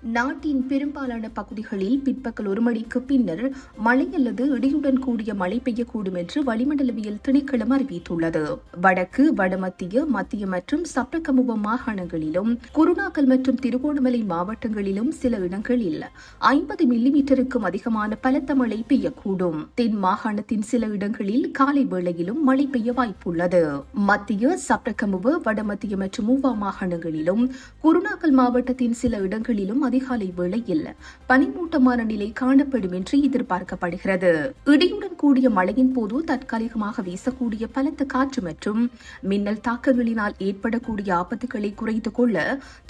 நாட்டின் பெரும்பாலான பகுதிகளில் பிற்பகல் 1 மணிக்கு பின்னர் மழை அல்லது இடியுடன் கூடிய மழை பெய்யக்கூடும் என்று வளிமண்டலவியல் திணைக்களம் அறிவித்துள்ளது. வடக்கு, வடமத்திய, மத்திய மற்றும் சப்ரகமுவ மாகாணங்களிலும், குருணாகல் மற்றும் திருகோணமலை மாவட்டங்களிலும் சில இடங்களில் 50 மில்லிமீட்டருக்கும் அதிகமான பலத்த மழை பெய்யக்கூடும். தென் மாகாணத்தின் சில இடங்களில் காலை வேளையிலும் மழை பெய்ய வாய்ப்புள்ளது. மத்திய, சப்ரகமுவ, வடமத்திய மற்றும் மூவா மாகாணங்களிலும், குருணாகல் மாவட்டத்தின் சில இடங்களிலும் அதிகாலை வேளையில் பனிமூட்டமான நிலை காணப்படும் என்று எதிர்பார்க்கப்படுகிறது. இடியுடன் கூடிய மழையின் போது தற்காலிகமாக வீசக்கூடிய பலத்த காற்று மற்றும் மின்னல் தாக்கங்களினால் ஏற்படக்கூடிய ஆபத்துகளை குறைத்துக் கொள்ள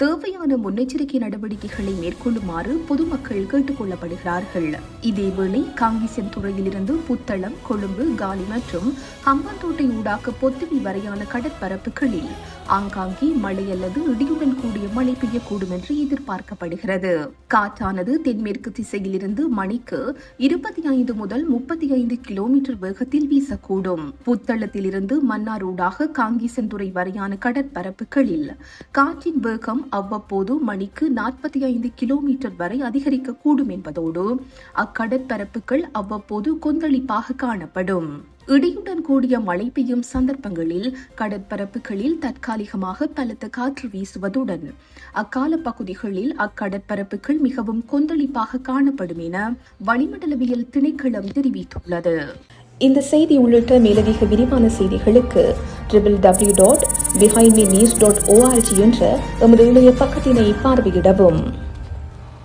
தேவையான முன்னெச்சரிக்கை நடவடிக்கைகளை மேற்கொள்ளுமாறு பொதுமக்கள் கேட்டுக் கொள்ளப்படுகிறார்கள். இதேவேளை காங்கேசன் துறையிலிருந்து புத்தளம், கொழும்பு, காலி மற்றும் ஹம்பாந்தோட்டை ஊடாக பொத்துவில் வரையான கடற்பரப்புகளில் ஆங்காங்கே மழை அல்லது இடியுடன் கூடிய மழை பெய்யக்கூடும் என்று எதிர்பார்க்கப்படுகிறது. காற்றானது தென்மேற்கு திசையிலிருந்து மணிக்கு 25 முதல் 35 கிலோமீட்டர் வேகத்தில் வீசக்கூடும். புத்தளத்திலிருந்து மன்னார் ஊடாக காங்கேசன்துறை வரையான கடற்பரப்புகளில் காற்றின் வேகம் அவ்வப்போது மணிக்கு 45 கிலோமீட்டர் வரை அதிகரிக்கக்கூடும் என்பதோடு அக்கடற்பரப்புகள் அவ்வப்போது கொந்தளிப்பாக காணப்படும். இடியுடன் கூடிய மழை பெய்யும் சந்தர்ப்பங்களில் கடற்பரப்புகளில் தற்காலிகமாக பலத்த காற்று வீசுவதுடன் அக்கால பகுதிகளில் அக்கடற்பரப்புகள் மிகவும் கொந்தளிப்பாக காணப்படும் என வளிமண்டலவியல் திணைக்களம் தெரிவித்துள்ளது. இந்த செய்தி உள்ளிட்ட மேலதிக விரிவான செய்திகளுக்கு www.behindmenews.org என்ற எமது இணைய பக்கத்தினை பார்வையிடவும்.